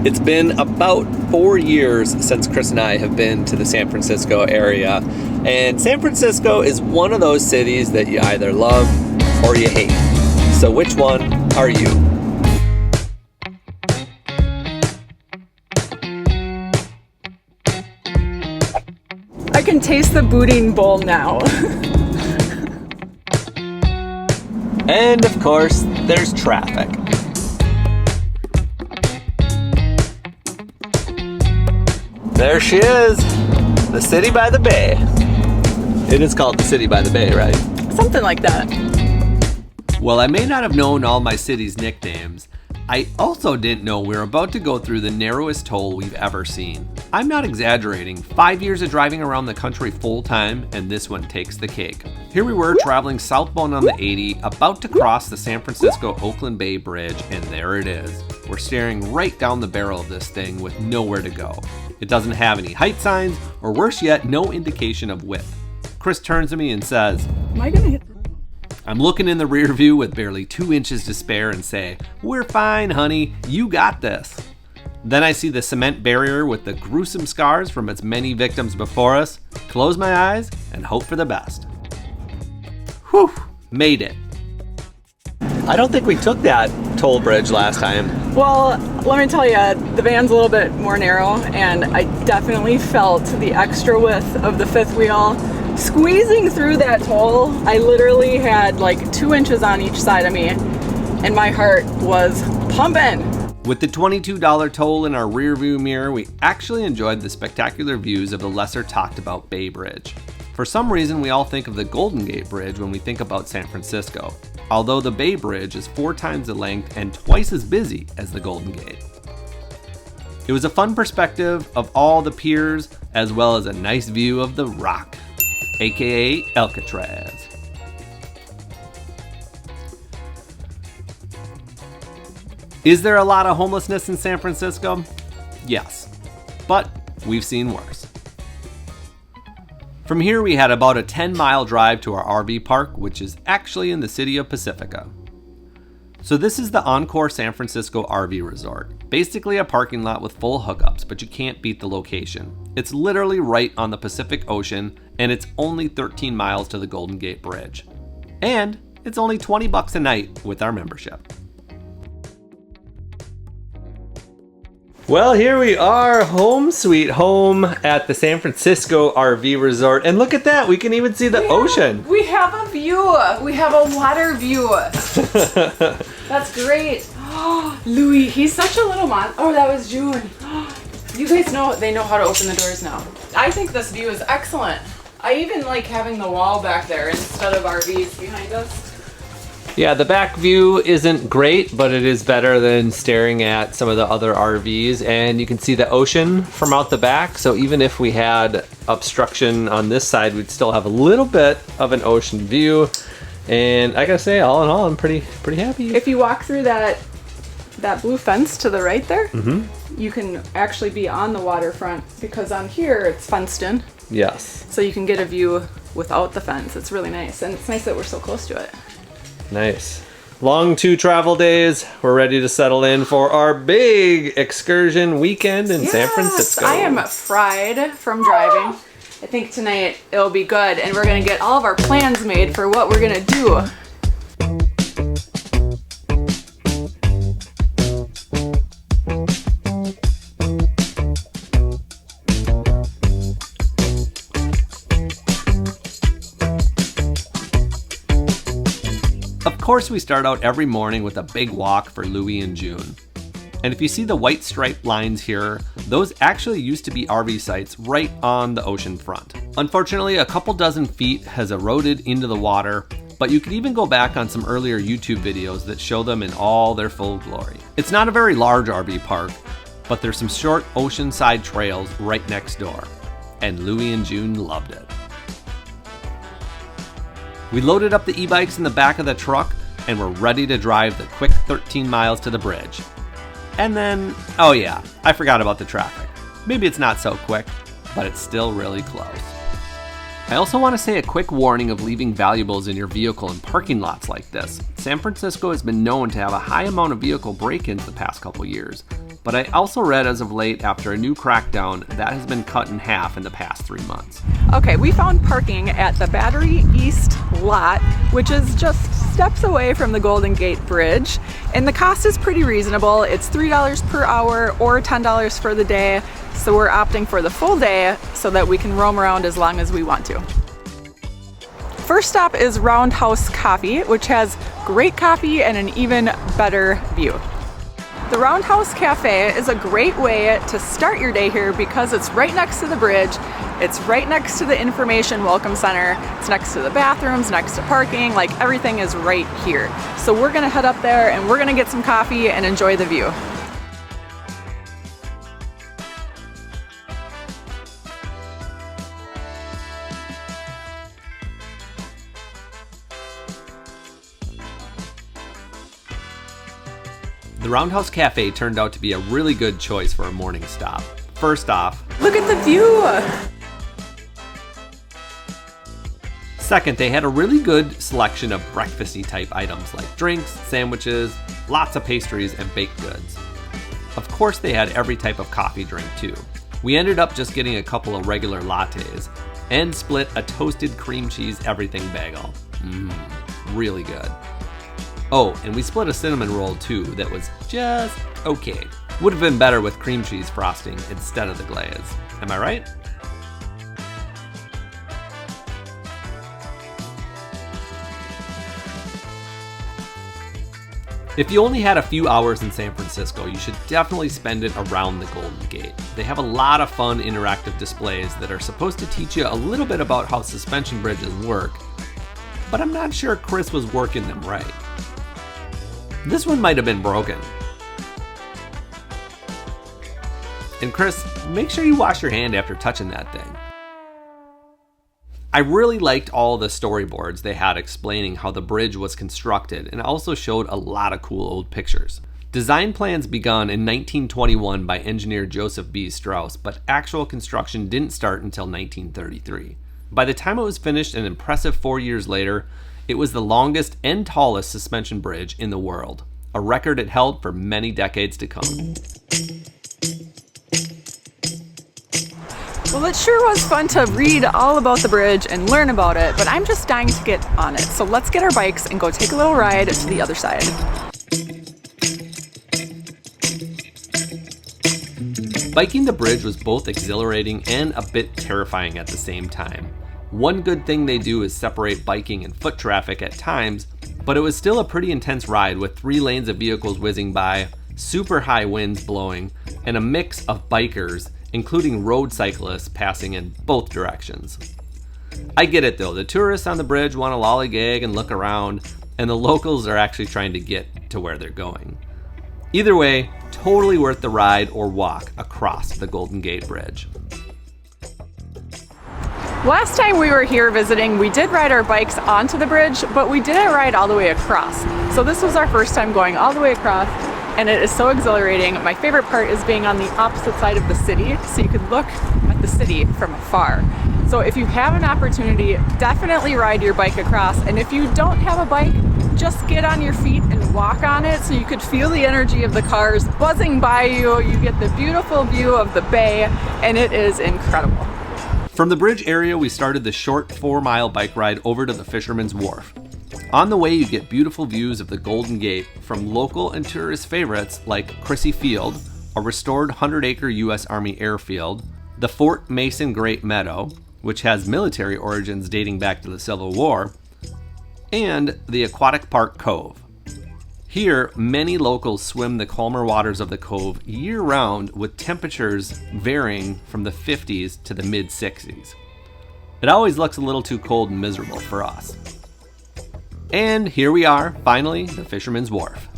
It's been about 4 years since Chris and I have been to the San Francisco area, and San Francisco is one of those cities that you either love or you hate. So which one are you? I can taste the boudin bowl now. And of course, there's traffic. There she is, the city by the bay. It is called the city by the bay, right? Something like that. Well, I may not have known all my city's nicknames. I also didn't know we were about to go through the narrowest toll we've ever seen. I'm not exaggerating, 5 years of driving around the country full time, and this one takes the cake. Here we were traveling southbound on the 80, about to cross the San Francisco-Oakland Bay Bridge, and there it is. We're staring right down the barrel of this thing with nowhere to go. It doesn't have any height signs, or worse yet, no indication of width. Chris turns to me and says, Am I gonna hit? I'm looking in the rear view with barely 2 inches to spare and say, "We're fine, honey, you got this." Then I see the cement barrier with the gruesome scars from its many victims before us, close my eyes, and hope for the best. Whew, made it. I don't think we took that toll bridge last time. Well, let me tell you, the van's a little bit more narrow, and I definitely felt the extra width of the fifth wheel squeezing through that toll. I literally had like 2 inches on each side of me, and my heart was pumping. With the $22 toll in our rearview mirror, we actually enjoyed the spectacular views of the lesser talked about Bay Bridge. For some reason, we all think of the Golden Gate Bridge when we think about San Francisco, although the Bay Bridge is 4 times the length and twice as busy as the Golden Gate. It was a fun perspective of all the piers, as well as a nice view of the Rock, aka Alcatraz. Is there a lot of homelessness in San Francisco? Yes, but we've seen worse. From here we had about a 10-mile drive to our RV park, which is actually in the city of Pacifica. So this is the Encore San Francisco RV Resort. Basically a parking lot with full hookups, but you can't beat the location. It's literally right on the Pacific Ocean, and it's only 13 miles to the Golden Gate Bridge. And it's only $20 a night with our membership. Well, here we are, home sweet home at the San Francisco RV Resort. And look at that, we can even see the ocean. We have a view. We have a water view. That's great. Louis, he's such a little mon. Oh, that was June. You guys know, they know how to open the doors now. I think this view is excellent. I even like having the wall back there instead of RVs behind us. Yeah, the back view isn't great, but it is better than staring at some of the other RVs, and you can see the ocean from out the back. So even if we had obstruction on this side, we'd still have a little bit of an ocean view. And I gotta say, all in all, I'm pretty happy. If you walk through that blue fence to the right there, you can actually be on the waterfront, because on here it's fenced in. Yes. So you can get a view without the fence. It's really nice, and it's nice that we're so close to it. Nice. Long 2 travel days. We're ready to settle in for our big excursion weekend in San Francisco. I am fried from driving. I think tonight it'll be good, and we're gonna get all of our plans made for what we're gonna do. Of course, we start out every morning with a big walk for Louie and June. And if you see the white striped lines here, those actually used to be RV sites right on the ocean front. Unfortunately, a couple dozen feet has eroded into the water, but you can even go back on some earlier YouTube videos that show them in all their full glory. It's not a very large RV park, but there's some short Oceanside trails right next door. And Louie and June loved it. We loaded up the e-bikes in the back of the truck and we're ready to drive the quick 13 miles to the bridge. And then, oh yeah, I forgot about the traffic. Maybe it's not so quick, but it's still really close. I also want to say a quick warning of leaving valuables in your vehicle in parking lots like this. San Francisco has been known to have a high amount of vehicle break-ins the past couple years. but I also read as of late, after a new crackdown, that has been cut in half in the past 3 months. Okay, we found parking at the Battery East lot, which is just steps away from the Golden Gate Bridge, and the cost is pretty reasonable. It's $3 per hour or $10 for the day, so we're opting for the full day so that we can roam around as long as we want to. First stop is Roundhouse Cafe, which has great coffee and an even better view. The Roundhouse Cafe is a great way to start your day here because it's right next to the bridge, it's right next to the Information Welcome Center, it's next to the bathrooms, next to parking, like everything is right here. So we're gonna head up there and we're gonna get some coffee and enjoy the view. The Roundhouse Cafe turned out to be a really good choice for a morning stop. First off, Look at the view. second, they had a really good selection of breakfasty type items like drinks, sandwiches, lots of pastries, and baked goods. Of course, they had every type of coffee drink too. We ended up just getting a couple of regular lattes and split a toasted cream cheese everything bagel. Really good. Oh, and we split a cinnamon roll too that was just okay. Would have been better with cream cheese frosting instead of the glaze. Am I right? If you only had a few hours in San Francisco, you should definitely spend it around the Golden Gate. They have a lot of fun interactive displays that are supposed to teach you a little bit about how suspension bridges work, but I'm not sure Chris was working them right. This one might have been broken. And Chris, make sure you wash your hand after touching that thing. I really liked all the storyboards they had explaining how the bridge was constructed, and also showed a lot of cool old pictures. Design plans begun in 1921 by engineer Joseph B. Strauss, but actual construction didn't start until 1933. By the time it was finished an impressive 4 years later, it was the longest and tallest suspension bridge in the world, a record it held for many decades to come. Well, it sure was fun to read all about the bridge and learn about it, but I'm just dying to get on it. So let's get our bikes and go take a little ride to the other side. Biking the bridge was both exhilarating and a bit terrifying at the same time. One good thing they do is separate biking and foot traffic at times, but it was still a pretty intense ride with 3 lanes of vehicles whizzing by, super high winds blowing, and a mix of bikers, including road cyclists passing in both directions. I get it though, the tourists on the bridge want to lollygag and look around, and the locals are actually trying to get to where they're going. Either way, totally worth the ride or walk across the Golden Gate Bridge. Last time we were here visiting, we did ride our bikes onto the bridge, but we didn't ride all the way across. So this was our first time going all the way across, and it is so exhilarating. My favorite part is being on the opposite side of the city, so you could look at the city from afar. So if you have an opportunity, definitely ride your bike across, and if you don't have a bike, just get on your feet and walk on it so you could feel the energy of the cars buzzing by you. You get the beautiful view of the bay, and it is incredible. From the bridge area, we started the short 4-mile bike ride over to the Fisherman's Wharf. On the way, you get beautiful views of the Golden Gate from local and tourist favorites like Crissy Field, a restored 100-acre U.S. Army airfield, the Fort Mason Great Meadow, which has military origins dating back to the Civil War, and the Aquatic Park Cove. Here, many locals swim the calmer waters of the cove year-round with temperatures varying from the 50s to the mid-60s. It always looks a little too cold and miserable for us. And here we are, finally, the Fisherman's Wharf.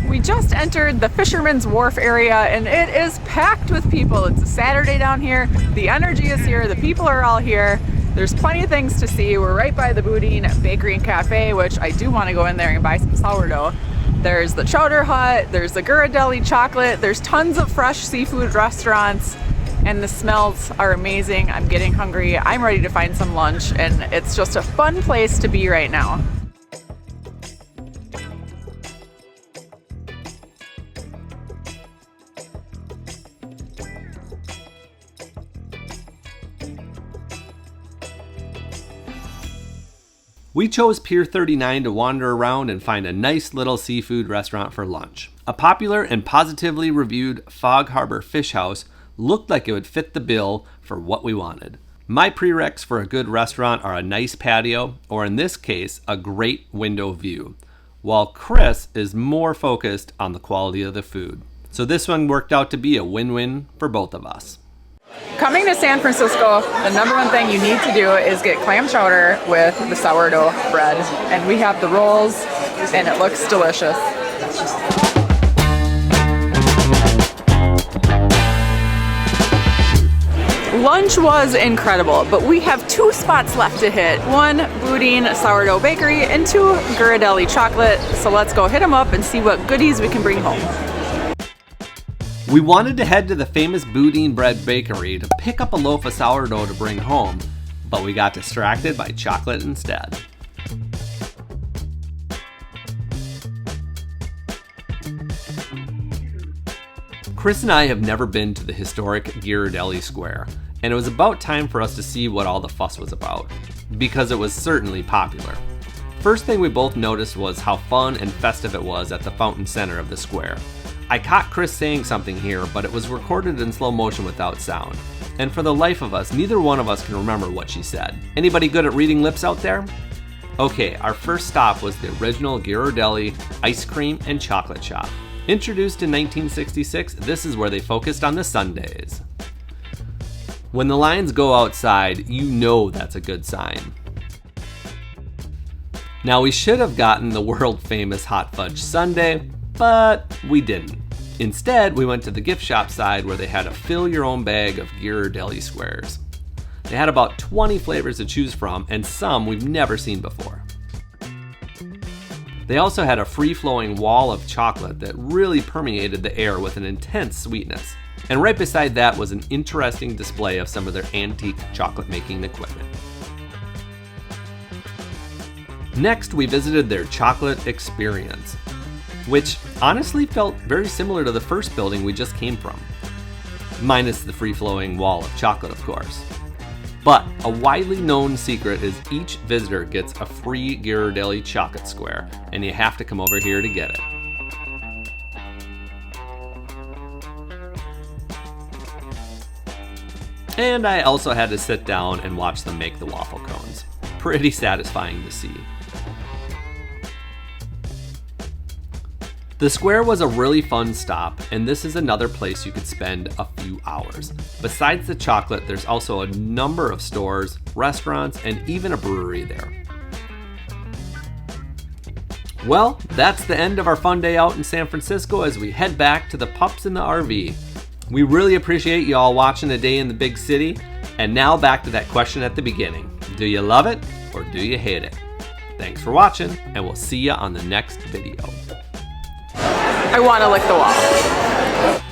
We just entered the Fisherman's Wharf area, and it is packed with people. It's a Saturday down here. The energy is here. The people are all here. There's plenty of things to see. We're right by the Boudin Bakery and Cafe, which I do want to go in there and buy some sourdough. There's the Chowder Hut, there's the Deli chocolate, there's tons of fresh seafood restaurants, and the smells are amazing. I'm getting hungry. I'm ready to find some lunch, and it's just a fun place to be right now. We chose Pier 39 to wander around and find a nice little seafood restaurant for lunch. A popular and positively reviewed Fog Harbor Fish House looked like it would fit the bill for what we wanted. My prereqs for a good restaurant are a nice patio, or in this case, a great window view, while Chris is more focused on the quality of the food. So this one worked out to be a win-win for both of us. Coming to San Francisco, the number one thing you need to do is get clam chowder with the sourdough bread. And we have the rolls, and it looks delicious. Lunch was incredible, but we have 2 spots left to hit. 1, Boudin Sourdough Bakery, and 2, Deli Chocolate. So let's go hit them up and see what goodies we can bring home. We wanted to head to the famous Boudin Bread Bakery to pick up a loaf of sourdough to bring home, but we got distracted by chocolate instead. Chris and I have never been to the historic Ghirardelli Square, and it was about time for us to see what all the fuss was about, because it was certainly popular. First thing we both noticed was how fun and festive it was at the fountain center of the square. I caught Chris saying something here, but it was recorded in slow motion without sound. And for the life of us, neither one of us can remember what she said. Anybody good at reading lips out there? Okay, our first stop was the original Ghirardelli ice cream and chocolate shop. Introduced in 1966, this is where they focused on the sundaes. When the lines go outside, you know that's a good sign. Now we should have gotten the world famous hot fudge sundae, but we didn't. Instead, we went to the gift shop side where they had a fill your own bag of Ghirardelli squares. They had about 20 flavors to choose from, and some we've never seen before. They also had a free-flowing wall of chocolate that really permeated the air with an intense sweetness. And right beside that was an interesting display of some of their antique chocolate making equipment. Next, we visited their chocolate experience, which honestly felt very similar to the first building we just came from. Minus the free-flowing wall of chocolate, of course. But a widely known secret is each visitor gets a free Ghirardelli chocolate square, and you have to come over here to get it. And I also had to sit down and watch them make the waffle cones. Pretty satisfying to see. The square was a really fun stop, and this is another place you could spend a few hours. Besides the chocolate, there's also a number of stores, restaurants, and even a brewery there. Well, that's the end of our fun day out in San Francisco as we head back to the pups in the RV. We really appreciate you all watching a day in the big city. And now back to that question at the beginning. Do you love it or do you hate it? Thanks for watching, and we'll see you on the next video. I want to lick the wall.